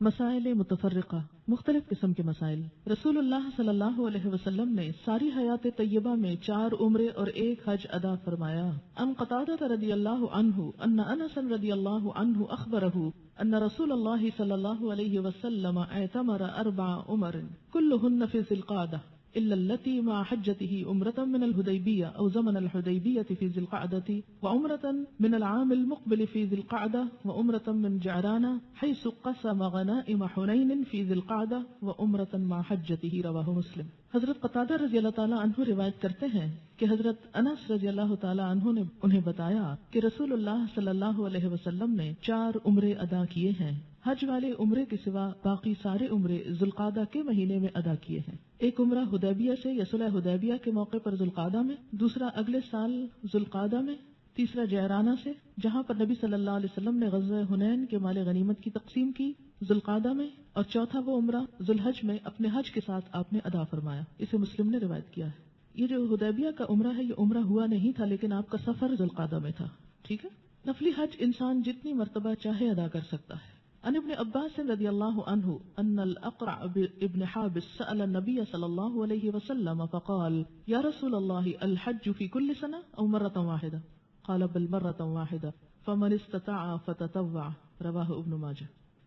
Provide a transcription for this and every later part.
مسائل متفرقہ، مختلف قسم کے مسائل۔ رسول اللہ صلی اللہ علیہ وسلم نے ساری حیات طیبہ میں 4 عمرے اور 1 حج ادا فرمایا۔ ان قتادہ رضی اللہ عنہ ان انس رضی اللہ عنہ اخبرہ ان رسول اللہ صلی اللہ علیہ وسلم اعتمر 4 عمر كلهن في ذي القعدة إلا التي مع حجته عمرة من الحديبية أو زمن الحديبية في ذي القعدة وعمرة من العام المقبل في ذي القعدة وعمرة من جعرانة حيث قسم غنائم حنين في ذي القعدة وعمرة مع حجته رواه مسلم۔ حضرت قتادہ رضی اللہ تعالیٰ عنہ روایت کرتے ہیں کہ حضرت انس رضی اللہ تعالیٰ عنہ نے انہیں بتایا کہ رسول اللہ صلی اللہ علیہ وسلم نے 4 عمرے ادا کیے ہیں۔ حج والے عمرے کے سوا باقی سارے عمرے ذوالقعدہ کے مہینے میں ادا کیے ہیں۔ ایک عمرہ حدیبیہ سے یا صلح حدیبیہ کے موقع پر ذوالقعدہ میں، دوسرا اگلے سال ذوالقعدہ میں، تیسرا جعرانہ سے جہاں پر نبی صلی اللہ علیہ وسلم نے غزوہ حنین کے مال غنیمت کی تقسیم کی ذوالقعدہ میں، اور چوتھا وہ عمرہ ذوالحج میں اپنے حج کے ساتھ آپ نے ادا فرمایا۔ اسے مسلم نے روایت کیا ہے۔ یہ جو حدیبیہ کا عمرہ ہے یہ عمرہ ہوا نہیں تھا، لیکن آپ کا سفر ذوالقعدہ میں تھا، ٹھیک ہے۔ نفلی حج انسان جتنی مرتبہ چاہے ادا کر سکتا ہے۔ عن ابن عباس رضی اللہ عنہ ان الاقرع ابن حابس سأل النبي صلی اللہ علیہ وسلم فقال یا رسول اللہ الحج فی کل سنة او مرة واحدة قال بل مرة واحدة فمن استطاع فتطوع رواہ ابن ماجہ۔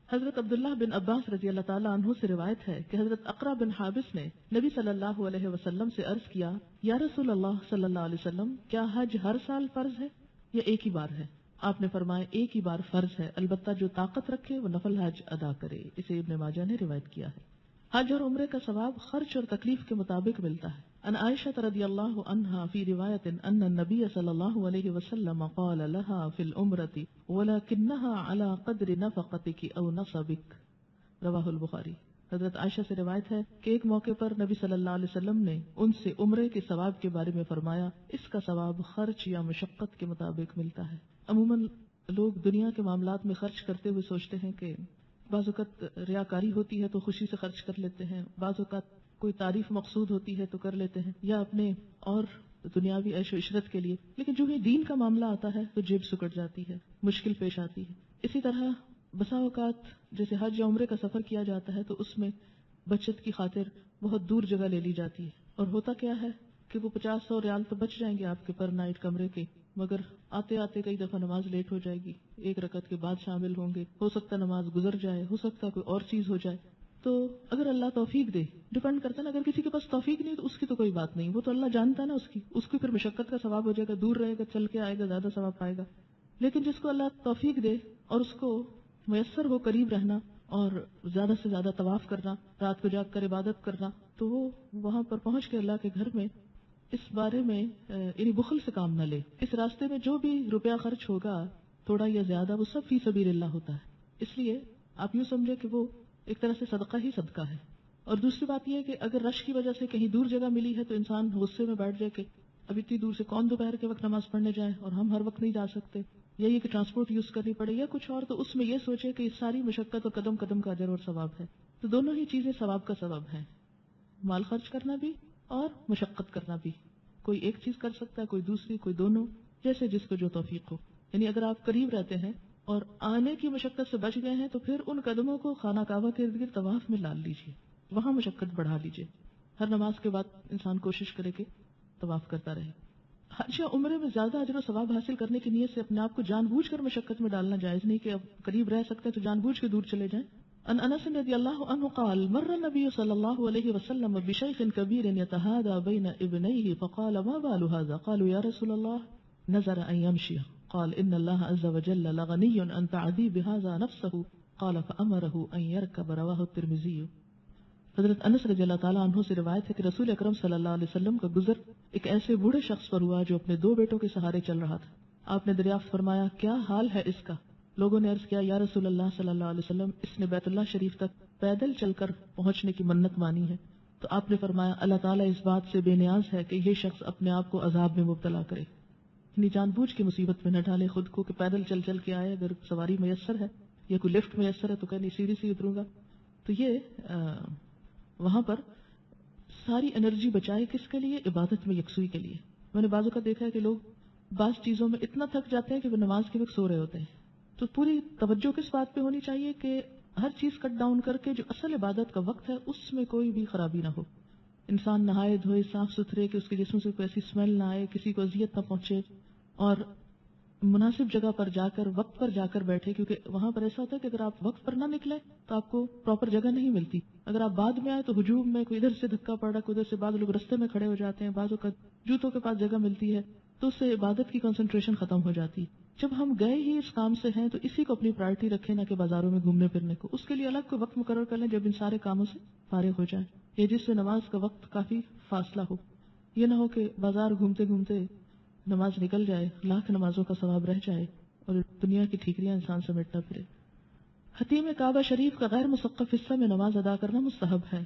حضرت عبداللہ بن عباس رضی اللہ تعالیٰ عنہ سے روایت ہے کہ حضرت اقرع بن حابس نے نبی صلی اللہ علیہ وسلم سے عرض کیا، یا رسول اللہ صلی اللہ علیہ وسلم کیا حج ہر سال فرض ہے یا ایک ہی بار ہے؟ آپ نے فرمایا ایک ہی بار فرض ہے، البتہ جو طاقت رکھے وہ نفل حج ادا کرے۔ اسے ابن ماجہ نے روایت کیا ہے۔ حج اور عمرے کا ثواب خرچ اور تکلیف کے مطابق ملتا ہے۔ ان عائشہ رضی اللہ عنہا فی روایت ان النبی صلی اللہ علیہ وسلم قال لها فی العمرة ولکنها على قدر نفقتك او نصبك رواہ البخاری۔ حضرت عائشہ سے روایت ہے کہ ایک موقع پر نبی صلی اللہ علیہ وسلم نے ان سے عمرے کے ثواب کے بارے میں فرمایا، اس کا ثواب خرچ یا مشقت کے مطابق ملتا ہے۔ عموماً لوگ دنیا کے معاملات میں خرچ کرتے ہوئے سوچتے ہیں کہ بعض اوقات ریاکاری ہوتی ہے تو خوشی سے خرچ کر لیتے ہیں، بعض اوقات کوئی تعریف مقصود ہوتی ہے تو کر لیتے ہیں، یا اپنے اور دنیاوی عیش و عشرت کے لیے، لیکن جو ہی دین کا معاملہ آتا ہے تو جیب سکڑ جاتی ہے، مشکل پیش آتی ہے۔ اسی طرح بسا اوقات جیسے حج یا عمرے کا سفر کیا جاتا ہے تو اس میں بچت کی خاطر بہت دور جگہ لے لی جاتی ہے، اور ہوتا کیا ہے کہ وہ 50-100 ریال تو بچ جائیں گے آپ کے پر نائٹ کمرے کے، مگر آتے آتے کئی دفعہ نماز لیٹ ہو جائے گی، 1 رکعت کے بعد شامل ہوں گے، ہو سکتا نماز گزر جائے، ہو سکتا کوئی اور چیز ہو جائے۔ تو اگر اللہ توفیق دے، ڈیپینڈ کرتا ہے نا، اگر کسی کے پاس توفیق نہیں تو اس کی تو کوئی بات نہیں، وہ تو اللہ جانتا ہے نا اس کی پھر مشقت کا ثواب ہو جائے گا، دور رہے گا، چل کے آئے گا، زیادہ ثواب پائے گا۔ لیکن جس کو اللہ توفیق دے اور اس کو میسر ہو قریب رہنا اور زیادہ سے زیادہ طواف کرنا، رات کو جاگ کر عبادت کرنا، تو وہ وہاں پر پہنچ کے اللہ کے گھر میں اس بارے میں یعنی بخل سے کام نہ لے۔ اس راستے میں جو بھی روپیہ خرچ ہوگا تھوڑا یا زیادہ وہ سب فی سبیل اللہ ہوتا ہے، اس لیے آپ یوں سمجھے کہ وہ ایک طرح سے صدقہ ہی صدقہ ہے۔ اور دوسری بات یہ ہے کہ اگر رش کی وجہ سے کہیں دور جگہ ملی ہے تو انسان غصے میں بیٹھ جائے کہ اب اتنی دور سے کون دوپہر کے وقت نماز پڑھنے جائے اور ہم ہر وقت نہیں جا سکتے، یا یہ کہ ٹرانسپورٹ یوز کرنی پڑے یا کچھ اور، تو اس میں یہ سوچے کہ اس ساری مشقت اور قدم قدم کا اجر اور ثواب ہے۔ تو دونوں ہی چیزیں ثواب کا سبب ہیں، مال خرچ کرنا بھی اور مشقت کرنا بھی۔ کوئی ایک چیز کر سکتا ہے، کوئی دوسری، کوئی دونوں، جیسے جس کو جو توفیق ہو۔ یعنی اگر آپ قریب رہتے ہیں اور آنے کی مشقت سے بچ گئے ہیں تو پھر ان قدموں کو خانہ کعبہ کے ارد گرد طواف میں ڈال لیجیے، وہاں مشقت بڑھا لیجیے۔ ہر نماز کے بعد انسان کوشش کرے کہ طواف کرتا رہے۔ حج یا عمرے میں زیادہ اجر و ثواب حاصل کرنے کی نیت سے اپنے آپ کو جان بوجھ کر مشقت میں ڈالنا جائز نہیں کہ اب قریب رہ سکتے تو جان بوجھ کے دور چلے جائیں۔ ان انس رضی اللہ عنہ قال مر النبی صلی اللہ علیہ وسلم بشیخ کبیر یتہادى بین ابنیہ فقال ما بال هذا قالوا یا رسول اللہ نظر ان یمشی قال ان اللہ عز وجل لغنی ان تعدی بهذا نفسه قال فامره ان يركب رواه الترمذی۔ حضرت انس رضی اللہ تعالیٰ عنہ سے روایت ہے کہ رسول اکرم صلی اللہ علیہ وسلم کا گزر ایک ایسے بوڑھے شخص پر ہوا جو اپنے 2 بیٹوں کے سہارے چل رہا تھا۔ آپ نے دریافت فرمایا کیا حال ہے اس کا؟ لوگوں نے عرض کیا یا رسول اللہ صلی اللہ علیہ وسلم اس نے بیت اللہ شریف تک پیدل چل کر پہنچنے کی منت مانی ہے۔ تو آپ نے فرمایا اللہ تعالیٰ اس بات سے بے نیاز ہے کہ یہ شخص اپنے آپ کو عذاب میں مبتلا کرے، یعنی جان بوجھ کے مصیبت میں نہ ڈالے خود کو کہ پیدل چل چل کے آئے، اگر سواری میسر ہے یا کوئی لفٹ میسر ہے تو کہیں سیڑھی سے اتروں گا۔ تو یہ وہاں پر ساری انرجی بچائے کس کے لیے؟ عبادت میں یکسوئی کے لیے۔ میں نے بعضوں کا دیکھا ہے کہ لوگ بعض چیزوں میں اتنا تھک جاتے ہیں کہ وہ نماز کے وقت سو رہے ہوتے ہیں، تو پوری توجہ کس بات پہ ہونی چاہیے کہ ہر چیز کٹ ڈاؤن کر کے جو اصل عبادت کا وقت ہے اس میں کوئی بھی خرابی نہ ہو. انسان نہائے دھوئے صاف ستھرے کہ اس کے جسم سے کوئی ایسی اسمیل نہ آئے, کسی کو اذیت نہ پہنچے, اور مناسب جگہ پر جا کر وقت پر جا کر بیٹھے, کیونکہ وہاں پر ایسا ہوتا ہے کہ اگر آپ وقت پر نہ نکلے تو آپ کو پراپر جگہ نہیں ملتی. اگر آپ بعد میں آئے تو ہجوم میں کوئی ادھر سے دھکا پڑ رہا, کوئی ادھر سے, بعض لوگ رستے میں کھڑے ہو جاتے ہیں, بعضوں کا جوتوں کے پاس جگہ ملتی ہے, تو اس سے عبادت کی کنسنٹریشن ختم ہو جاتی. جب ہم گئے ہی اس کام سے ہیں تو اسی کو اپنی پرائرٹی رکھیں, نہ کہ بازاروں میں گھومنے پھرنے کو. اس کے لیے الگ کوئی وقت مقرر کر لیں جب ان سارے کاموں سے فارغ ہو جائیں, یا جس سے نماز کا وقت کافی فاصلہ ہو. یہ نہ ہو کہ بازار گھومتے گھومتے نماز نکل جائے, لاکھ نمازوں کا ثواب رہ جائے اور دنیا کی ٹھیکریاں انسان سمیٹتا پھرے. حتیم کعبہ شریف کا غیر مثقف حصہ میں نماز ادا کرنا مستحب ہے.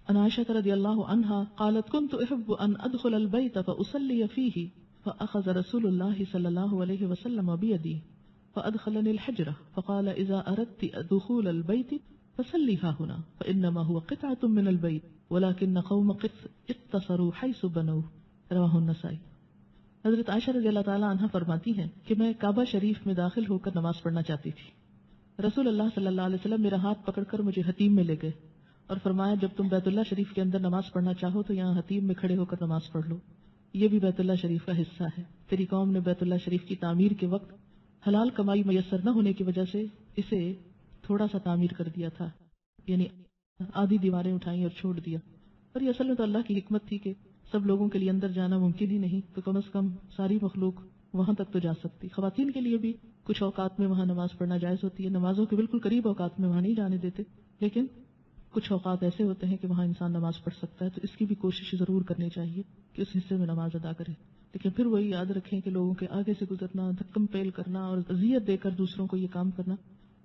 عن عائشہ رضی اللہ عنہا قالت كنت احب ان ادخل البيت فاصلي فيه فاخذ رسول الله صلی اللہ علیہ وسلم بيدي فادخلني الحجرة فقال اذا اردت دخول البيت فصليها هنا فانما هو قطعة من البيت ولكن قوم اقتصروا حيث بنوا. رواه النسائی. حضرت عائشہ رضی اللہ تعالی عنہ فرماتی ہیں کہ میں کعبہ شریف میں داخل ہو کر نماز پڑھنا چاہتی تھی. رسول اللہ صلی اللہ علیہ وسلم میرا ہاتھ پکڑ کر مجھے حتیم میں لے گئے اور فرمایا جب تم بیت اللہ شریف کے اندر نماز پڑھنا چاہو تو یہاں حتیم میں کھڑے ہو کر نماز پڑھ لو, یہ بھی بیت اللہ شریف کا حصہ ہے. تیری قوم نے بیت اللہ شریف کی تعمیر کے وقت حلال کمائی میسر نہ ہونے کی وجہ سے اسے تھوڑا سا تعمیر کر دیا تھا, یعنی آدھی دیواریں اٹھائیں اور چھوڑ دیا. اور یہ اصل میں تو اللہ کی حکمت تھی کہ سب لوگوں کے لیے اندر جانا ممکن ہی نہیں, تو کم از کم ساری مخلوق وہاں تک تو جا سکتی. خواتین کے لیے بھی کچھ اوقات میں وہاں نماز پڑھنا جائز ہوتی ہے, نمازوں کے بالکل قریب اوقات میں وہاں نہیں جانے دیتے, لیکن کچھ اوقات ایسے ہوتے ہیں کہ وہاں انسان نماز پڑھ سکتا ہے, تو اس کی بھی کوشش ضرور کرنی چاہیے کہ اس حصے میں نماز ادا کرے. لیکن پھر وہی یاد رکھیں کہ لوگوں کے آگے سے گزرنا, دھکم پیل کرنا اور اذیت دے کر دوسروں کو یہ کام کرنا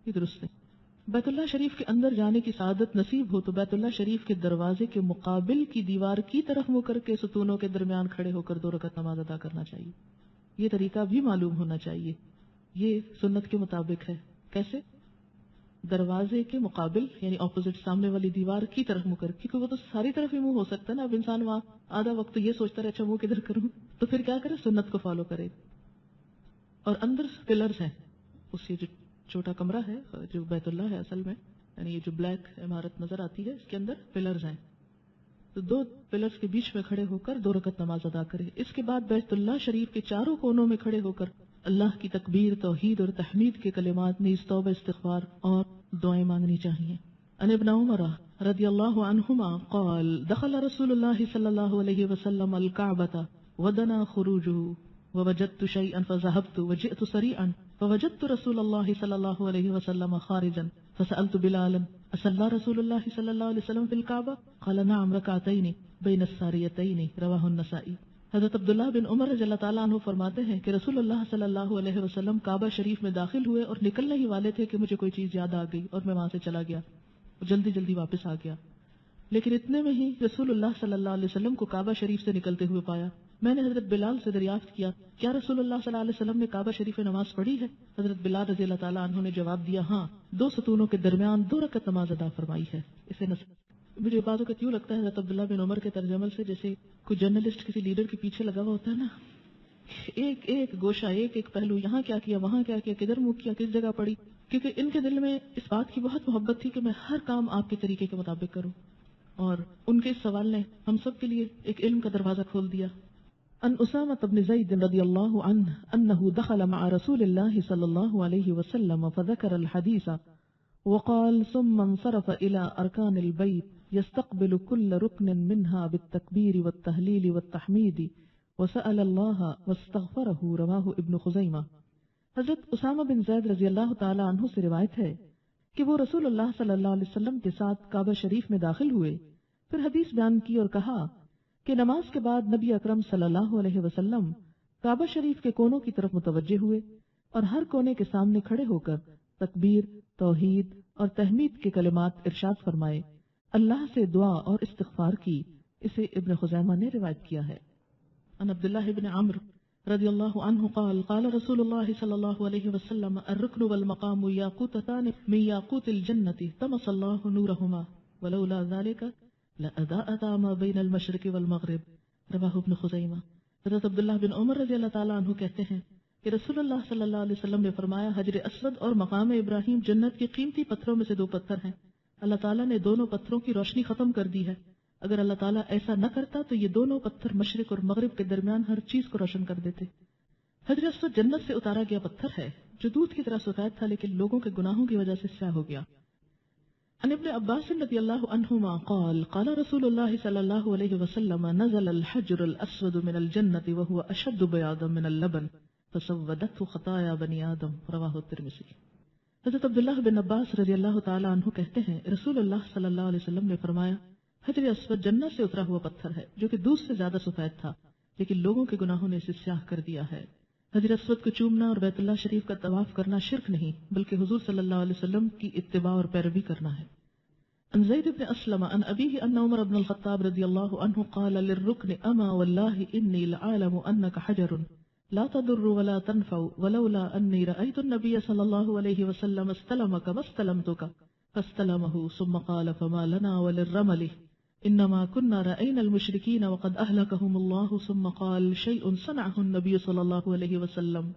یہ درست نہیں. بیت اللہ شریف کے اندر جانے کی سعادت نصیب ہو تو بیت اللہ شریف کے دروازے کے مقابل کی دیوار کی طرف منہ کر کے ستونوں کے درمیان کھڑے ہو کر 2 رکعت نماز ادا کرنا چاہیے. یہ طریقہ بھی معلوم ہونا چاہیے. یہ سنت کے مطابق ہے. کیسے؟ دروازے کے مقابل یعنی اپوزٹ, سامنے والی دیوار کی طرف منہ کر, کیونکہ وہ تو ساری طرف ہی منہ ہو سکتا ہے نا. اب انسان وہاں آدھا وقت یہ سوچتا رہے اچھا منہ کدھر کروں, تو پھر کیا کرے, سنت کو فالو کرے. اور اندر پلرز ہیں, اس یہ جو چھوٹا کمرہ ہے جو بیت اللہ ہے اصل میں, یعنی یہ جو بلیک عمارت نظر آتی ہے اس کے اندر پلرز ہیں, تو 2 پلرز کے بیچ میں کھڑے ہو کر 2 رکعت نماز ادا کرے. اس کے بعد بیت اللہ شریف کے چاروں کونوں میں کھڑے ہو کر اللہ کی تکبیر, توحید اور تحمید کے کلمات, نیز توبہ, استغفار اور دعائیں مانگنی چاہیے. ان ابن عمر رضی اللہ عنہما قال دخل رسول اللہ صلی اللہ علیہ وسلم الکعبۃ ودنا خروجه ووجدت شيئا فذهبت وجئت سريعا فوجدت رسول الله صلى الله عليه وسلم خارجا فسألت بلالا أصلى رسول الله صلى الله عليه وسلم في الكعبة قال نعم ركعتين بين الساريتين. رواه النسائی. حضرت عبداللہ بن عمر رضی اللہ تعالیٰ عنہ فرماتے ہیں کہ رسول اللہ صلی اللہ علیہ وسلم کعبہ شریف میں داخل ہوئے اور نکلنے ہی والے تھے کہ مجھے کوئی چیز یاد آ گئی اور میں وہاں سے چلا گیا, جلدی جلدی واپس آ گیا. لیکن اتنے میں ہی رسول اللہ صلی اللہ علیہ وسلم کو کعبہ شریف سے نکلتے ہوئے پایا. میں نے حضرت بلال سے دریافت کیا کیا رسول اللہ صلی اللہ علیہ وسلم نے کعبہ شریف میں نماز پڑھی ہے؟ حضرت بلال رضی اللہ تعالیٰ عنہ نے جواب دیا ہاں, 2 ستونوں کے درمیان 2 رکعت نماز ادا فرمائی ہے. اسے مجھے باتوں کا کیوں لگتا ہے حضرت عبداللہ بن عمر کے ترجمے سے جیسے کوئی جرنلسٹ کسی لیڈر کے پیچھے لگا ہوا ہوتا ہے نا, ایک ایک گوشہ, ایک ایک پہلو, یہاں کیا کیا, وہاں کیا کیا, کدھر منہ کیا, کس جگہ پڑی, کیونکہ ان کے دل میں اس بات کی بہت محبت تھی کہ میں ہر کام آپ کے طریقے کے مطابق کروں. اور ان کے اس سوال نے ہم سب کے لیے ایک علم کا دروازہ کھول دیا. ان اسامہ بن زید رضی اللہ عنہ انه دخل مع رسول الله صلی اللہ علیہ وسلم فذكر الحديث وقال ثم انصرف الى اركان البيت يستقبل كل ركن منها بالتكبير والتهليل والتحميد وسأل الله واستغفره. رواه ابن خزیمہ. حضرت اسامہ بن زید رضی اللہ تعالی عنہ سے روایت ہے کہ وہ رسول اللہ صلی اللہ علیہ وسلم کے ساتھ کعبہ شریف میں داخل ہوئے, پھر حدیث بیان کی اور کہا کہ نماز کے بعد نبی اکرم صلی اللہ علیہ وسلم کعبہ شریف کے کونوں کی طرف متوجہ ہوئے اور ہر کونے کے سامنے کھڑے ہو کر تکبیر, توحید اور تحمید کے کلمات ارشاد فرمائے, اللہ سے دعا اور استغفار کی. اسے ابن خزیمہ نے روایت کیا ہے. ان عبداللہ ابن عمرو رضی اللہ عنہ قال قال رسول اللہ صلی اللہ علیہ وسلم الرکن والمقام یاقوتتان من یاقوت الجنة طمس اللہ نورہما ولولا ذلك لأضاءتا ما بین المشرق والمغرب. رواہ ابن خزیمہ. حضرت عبداللہ بن عمر رضی اللہ تعالیٰ عنہ کہتے ہیں کہ رسول اللہ صلی اللہ علیہ وسلم نے فرمایا حجر اسود اور مقام ابراہیم جنت کے قیمتی پتھروں میں سے 2 پتھر ہیں، اللہ تعالیٰ نے دونوں پتھروں کی روشنی ختم کر دی ہے، اگر اللہ تعالیٰ ایسا نہ کرتا تو یہ دونوں پتھر مشرق اور مغرب کے درمیان ہر چیز کو روشن کر دیتے۔ حجر اسود جنت سے اتارا گیا پتھر ہے جو دودھ کی طرح سفید تھا لیکن لوگوں کے گناہوں کی وجہ سے سیاہ ہو گیا۔ عن ابن عباس رضی اللہ عنہما قال قال رسول اللہ صلی اللہ علیہ وسلم نزل الحجر الاسود من الجنة وهو اشد بیاضا من اللبن فسودته خطایا بنی آدم، رواہ الترمذی۔ حضرت عبداللہ بن عباس رضی اللہ تعالی عنہ کہتے ہیں رسول اللہ صلی اللہ علیہ وسلم نے فرمایا حجر اسود جنت سے اترا ہوا پتھر ہے جو کہ دودھ سے زیادہ سفید تھا لیکن لوگوں کے گناہوں نے اسے سیاہ کر دیا ہے۔ حجر اسود کو چومنا اور بیت اللہ شریف کا طواف کرنا شرک نہیں بلکہ حضور صلی اللہ علیہ وسلم کی اتباع اور پیروی کرنا ہے۔ عن زید بن اسلم عن ابیہ ان عمر بن الخطاب رضی اللہ عنہ قال للرکن اما واللہ انی لعالم انک حجر لا تضر ولا تنفع ولولا انی رأیت النبی صلی اللہ علیہ وسلم استلمک واستلمتک فاستلمه ثم قال فما لنا وللرمل انما كنا رأينا المشركين وقد اهلكهم الله ثم قال شيء صنعه النبي صلى الله عليه وسلم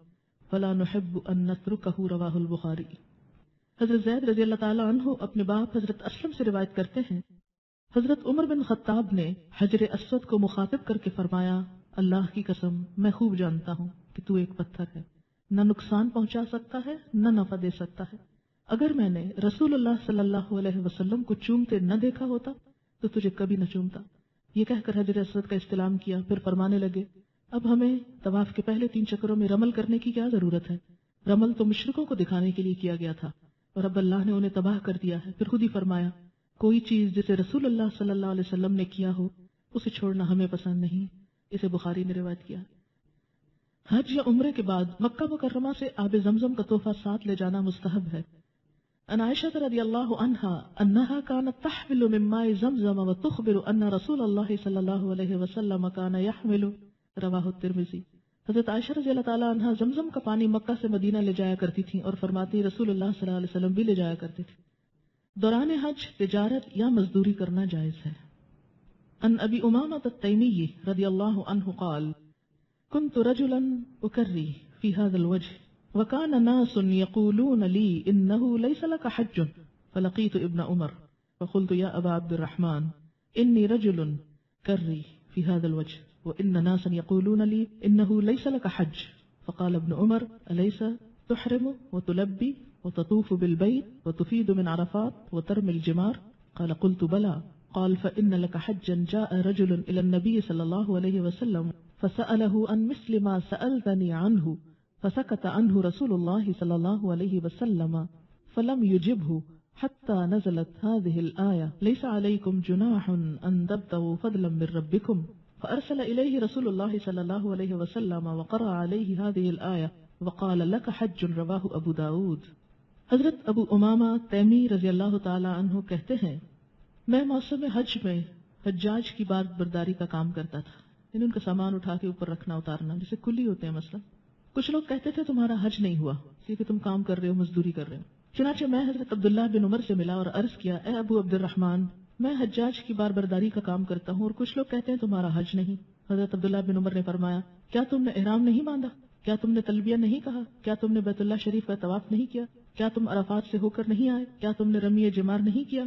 فلا نحب ان نتركه رواه البخاری۔ حضرت زید رضی اللہ تعالی عنہ اپنے باپ حضرت اسلم سے روایت کرتے ہیں حضرت عمر بن خطاب نے حجر اسود کو مخاطب کر کے فرمایا اللہ کی قسم میں خوب جانتا ہوں کہ تو ایک پتھر ہے، نہ نقصان پہنچا سکتا ہے نہ نفع دے سکتا ہے، اگر میں نے رسول اللہ صلی اللہ علیہ وسلم کو چومتے نہ دیکھا ہوتا تو تجھے کبھی نہ چومتا۔ یہ کہہ کر حجر اسود کا استلام کیا، پھر فرمانے لگے اب ہمیں طواف کے پہلے 3 چکروں میں رمل کرنے کی کیا ضرورت ہے، رمل تو مشرکوں کو دکھانے کے لیے کیا گیا تھا اور اب اللہ نے انہیں تباہ کر دیا ہے۔ پھر خود ہی فرمایا کوئی چیز جسے رسول اللہ صلی اللہ علیہ وسلم نے کیا ہو اسے چھوڑنا ہمیں پسند نہیں، اسے بخاری نے روایت کیا۔ حج یا عمرے کے بعد مکہ مکرمہ سے آب زمزم کا تحفہ ساتھ لے جانا مستحب ہے۔ عن عائشة رضی اللہ عنہا انہا كانت تحمل من ماء زمزم وتخبر ان رسول اللہ صلی اللہ علیہ وسلم كان يحمل، رواہ الترمذی۔ حضرت عائشہ رضی اللہ تعالی عنہا زمزم کا پانی مکہ سے مدینہ لے جایا کرتی تھیں اور فرماتی رسول اللہ صلی اللہ علیہ وسلم بھی لے جایا کرتے تھے۔ دوران حج تجارت یا مزدوری کرنا جائز ہے۔ عن ابی امامۃ التیمی رضی اللہ عنہ قال كنت رجلا اکری فی هذا الوجه وكان ناس يقولون لي انه ليس لك حج فلقيت ابن عمر فقلت يا ابا عبد الرحمن اني رجل كري في هذا الوجه وان ناسا يقولون لي انه ليس لك حج فقال ابن عمر اليس تحرم وتلبي وتطوف بالبيت وتفيد من عرفات وترمي الجمار قال قلت بلى قال فإن لك حجا جاء رجل إلى النبي صلى الله عليه وسلم فسأله عن مثل ما سألتني عنه فسكت عنه رسول الله صلى الله عليه وسلم فلم يجبه حتى نزلت هذه الآية ليس عليكم جناح أن تبتغوا فضلا من ربكم فأرسل إليه رسول الله صلى الله عليه وسلم وقرأ عليه هذه الآية وقال لك حج، رواه ابو داود۔ حضرت ابو امامہ تیمی رضی اللہ تعالی عنہ کہتے ہیں میں موسم حج میں حجاج کی بار برداری کا کام کرتا تھا، یعنی ان کا سامان اٹھا کے اوپر رکھنا اتارنا، جیسے کلی ہوتے ہیں مثلا۔ کچھ لوگ کہتے تھے تمہارا حج نہیں ہوا کیونکہ تم کام کر رہے ہو، مزدوری کر رہے ہو۔ چنانچہ میں حضرت عبداللہ بن عمر سے ملا اور عرض کیا اے ابو عبد الرحمن میں حجاج کی بار برداری کا کام کرتا ہوں اور کچھ لوگ کہتے ہیں تمہارا حج نہیں۔ حضرت عبداللہ بن عمر نے فرمایا کیا تم نے احرام نہیں باندھا، کیا تم نے تلبیہ نہیں کہا، کیا تم نے بیت اللہ شریف کا طواف نہیں کیا، کیا تم عرفات سے ہو کر نہیں آئے، کیا تم نے رمی جمار نہیں کیا؟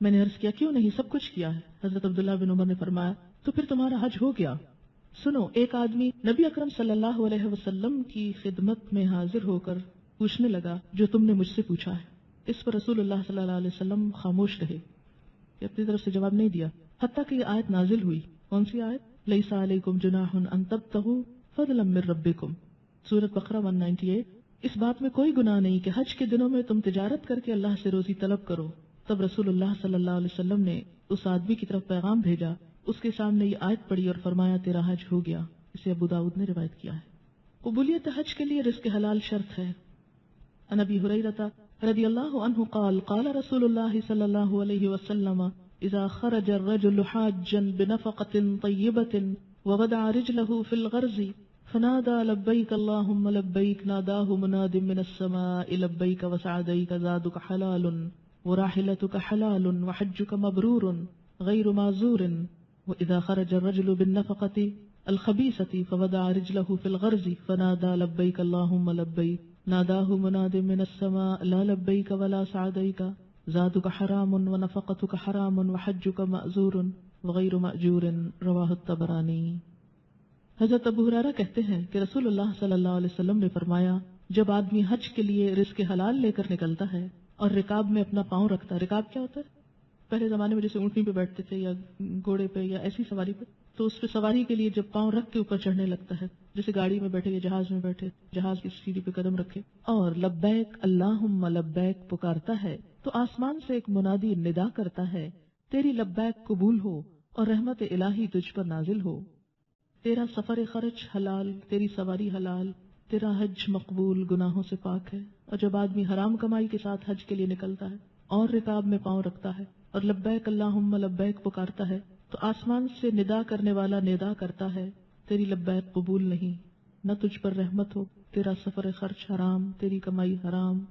میں نے عرض کیا کیوں نہیں، سب کچھ کیا ہے۔ حضرت عبداللہ بن عمر نے فرمایا تو پھر تمہارا حج ہو گیا۔ سنو، ایک آدمی نبی اکرم صلی اللہ علیہ وسلم کی خدمت میں حاضر ہو کر پوچھنے لگا جو تم نے مجھ سے پوچھا ہے۔ اس پر رسول اللہ صلی اللہ علیہ وسلم خاموش رہے، اپنی طرف سے جواب نہیں دیا، حتیٰ کہ یہ آیت نازل ہوئی۔ کون سی آیت؟ لیس علیکم جناح ان تبتغوا فضلا من ربکم، سورۃ بقرہ 198۔ اس بات میں کوئی گناہ نہیں کہ حج کے دنوں میں تم تجارت کر کے اللہ سے روزی طلب کرو۔ تب رسول اللہ صلی اللہ علیہ وسلم نے اس آدمی کی طرف پیغام بھیجا، اس کے سامنے یہ آیت پڑھی اور فرمایا تیرا حج ہو گیا۔ اسے ابو داؤد نے روایت کیا ہے۔ قبولیت حج کے لیے رزق حلال شرط ہے۔ عن ابی ہریرہ رضی اللہ عنہ قال قال رسول اللہ صلی اللہ علیہ وسلم اذا خرج الرجل حاجا بنفقة طیبة ووضع رجله في الغرز فنادى لبيك اللهم لبيك ناداه مناد من السماء لبيك وسعديك زادك حلال وراحلتك حلال وحجك مبرور غير معذور وإذا خرج الرجل بالنفقة الخبيثة فوضع رجله في الغرز فنادى لبيك اللهم لبيك ناداه مناد من السماء لا لبيك ولا سعديك زادك حرام ونفقتك حرام وحجك مأزور وغیر مأجور رواہ الطبرانی۔ حضرت ابو ہریرہ کہتے ہیں کہ رسول اللہ صلی اللہ علیہ وسلم نے فرمایا، جب آدمی حج کے لیے رزق حلال لے کر نکلتا ہے اور رکاب میں اپنا پاؤں رکھتا ہے، رکاب کیا ہوتا ہے؟ پہلے زمانے میں جیسے اونٹنی پہ بیٹھتے تھے یا گھوڑے پہ یا ایسی سواری پہ، تو اس پہ سواری کے لیے جب پاؤں رکھ کے اوپر چڑھنے لگتا ہے، جیسے گاڑی میں بیٹھے یا جہاز میں بیٹھے، جہاز کی سیڑھی پہ قدم رکھے اور لبیک اللہم لبیک پکارتا ہے، تو آسمان سے ایک منادی ندا کرتا ہے، تیری لبیک قبول ہو اور رحمت الہی تجھ پر نازل ہو، تیرا سفر خرچ حلال، تیری سواری حلال، تیرا حج مقبول، گناہوں سے پاک ہے۔ اور جب آدمی حرام کمائی کے ساتھ حج کے لیے نکلتا ہے اور رکاب میں پاؤں رکھتا ہے اور لبیک اللہم لبیک پکارتا ہے، تو آسمان سے ندا کرنے والا ندا کرتا ہے، تیری لبیک قبول نہیں، نہ تجھ پر رحمت ہو، تیرا سفر خرچ حرام، تیری کمائی حرام،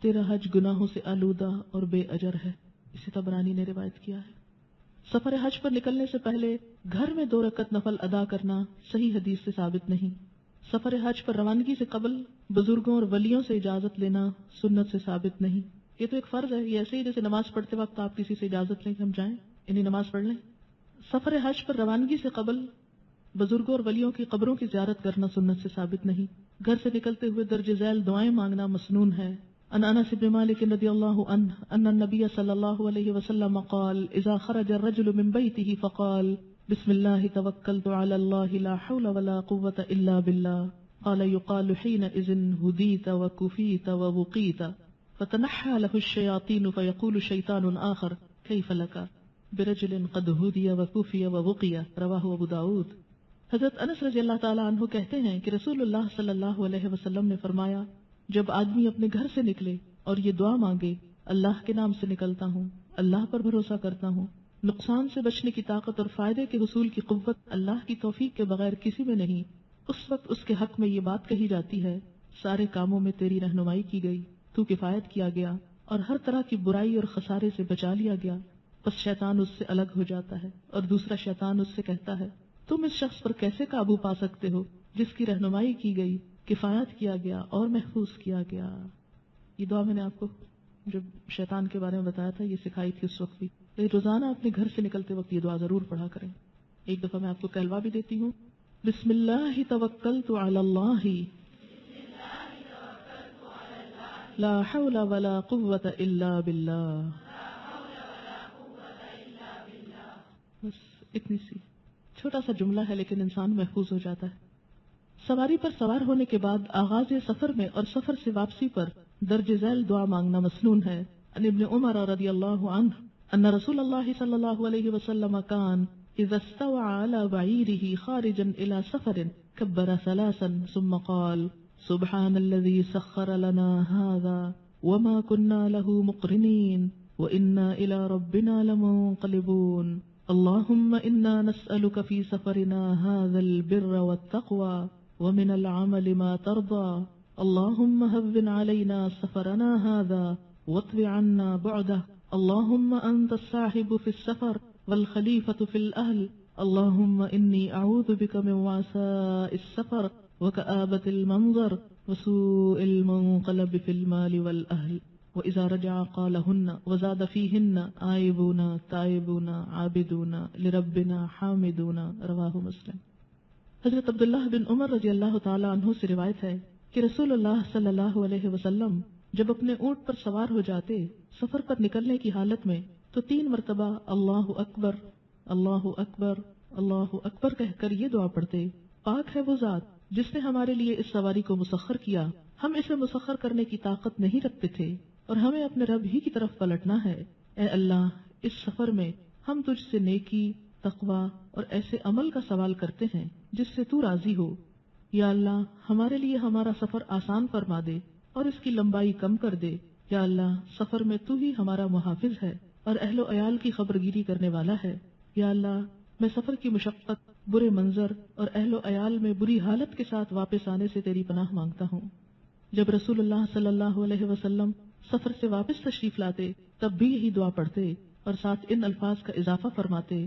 تیرا حج گناہوں سے آلودہ اور بے اجر ہے۔ اسے طبرانی نے روایت کیا ہے۔ سفر حج پر نکلنے سے پہلے گھر میں 2 رکعت نفل ادا کرنا صحیح حدیث سے ثابت نہیں۔ سفر حج پر روانگی سے قبل بزرگوں اور ولیوں سے اجازت لینا سنت سے ثابت نہیں۔ یہ تو ایک فرض ہے، یہ ایسے ہی جیسے نماز پڑھتے وقت آپ کسی سے اجازت لیں کہ ہم جائیں انہیں نماز پڑھ لیں۔ سفر حج پر روانگی سے قبل بزرگوں اور ولیوں کی قبروں کی زیارت کرنا سنت سے ثابت نہیں۔ گھر سے نکلتے ہوئے درج ذیل دعائیں مانگنا مسنون ہے۔ عن انس بن مالک رضی اللہ عنہ ان النبی صلی اللہ علیہ وسلم قال اذا خرج الرجل من بیته فقال بسم اللہ توکلت علی اللہ لا حول ولا قوة الا بالله قال يقال حينئذ هديت وكفيت ووقيت فتنحى له الشياطين فيقول شيطان آخر كيف لك برجل قد هدي وكفي ووقي رواہ ابو داود۔ حضرت انس رضی اللہ تعالی عنہ کہتے ہیں کہ رسول اللہ صلی اللہ علیہ وسلم نے فرمایا، جب آدمی اپنے گھر سے نکلے اور یہ دعا مانگے، اللہ کے نام سے نکلتا ہوں، اللہ پر بھروسہ کرتا ہوں، نقصان سے بچنے کی طاقت اور فائدے کے حصول کی قوت اللہ کی توفیق کے بغیر کسی میں نہیں، اس وقت اس کے حق میں یہ بات کہی جاتی ہے، سارے کاموں میں تیری رہنمائی کی گئی، تو کفایت کیا گیا اور ہر طرح کی برائی اور خسارے سے بچا لیا گیا۔ پس شیطان اس سے الگ ہو جاتا ہے اور دوسرا شیطان اس سے کہتا ہے، تم اس شخص پر کیسے قابو پا سکتے ہو جس کی رہنمائی کی گئی، کفایت کیا گیا اور محفوظ کیا گیا۔ یہ دعا میں نے آپ کو جب شیطان کے بارے میں بتایا تھا یہ سکھائی تھی اس وقت بھی، لیکن روزانہ اپنے گھر سے نکلتے وقت یہ دعا ضرور پڑھا کریں۔ ایک دفعہ میں آپ کو کہلوا بھی دیتی ہوں، بسم اللہ توکلت علی اللہ لا حول ولا قوة الا باللہ۔ بس اتنی سی چھوٹا سا جملہ ہے لیکن انسان محفوظ ہو جاتا ہے۔ سواری پر سوار ہونے کے بعد آغاز سفر میں اور سفر سے واپسی پر درج ذیل دعا مانگنا مسنون ہے۔ عن ابن عمر رضی اللہ عنہ ان رسول اللہ صلی اللہ علیہ وسلم كان اذا استوى على بعيره خارجا الى سفر كبر 3 ثم قال سبحان الذي سخر لنا هذا وما كنا له مقرنين وإنا إلى ربنا لمنقلبون اللهم إنا نسألك في سفرنا هذا البر والتقوى ومن العمل ما ترضى اللهم هون علينا سفرنا هذا واطو عنا بعده اللهم أنت الصاحب في السفر والخليفة في الأهل اللهم إني أعوذ بك من وعثاء السفر وكآبة المنظر وسوء المنقلب في المال والأهل وإذا رجع قالهن وزاد فيهن آئبون تائبون عابدون لربنا حامدون رواہ مسلم۔ حضرت عبداللہ بن عمر رضی اللہ تعالی عنہ سے روایت ہے کہ رسول اللہ صلی اللہ علیہ وسلم جب اپنے اونٹ پر سوار ہو جاتے سفر پر نکلنے کی حالت میں تو 3 مرتبہ اللہ اکبر اللہ اکبر اللہ اکبر کہہ کر یہ دعا پڑھتے، پاک ہے وہ ذات جس نے ہمارے لیے اس سواری کو مسخر کیا، ہم اسے مسخر کرنے کی طاقت نہیں رکھتے تھے اور ہمیں اپنے رب ہی کی طرف پلٹنا ہے۔ اے اللہ، اس سفر میں ہم تجھ سے نیکی، تقوی اور ایسے عمل کا سوال کرتے ہیں جس سے تو راضی ہو۔ یا اللہ، ہمارے لیے ہمارا سفر آسان فرما دے اور اس کی لمبائی کم کر دے۔ یا اللہ، سفر میں تو ہی ہمارا محافظ ہے اور اہل و عیال کی خبرگیری کرنے والا ہے۔ یا اللہ، میں سفر کی مشقت، برے منظر اور اہل و عیال میں بری حالت کے ساتھ واپس آنے سے تیری پناہ مانگتا ہوں۔ جب رسول اللہ صلی اللہ علیہ وسلم سفر سے واپس تشریف لاتے تب بھی یہی دعا پڑھتے اور ساتھ ان الفاظ کا اضافہ فرماتے،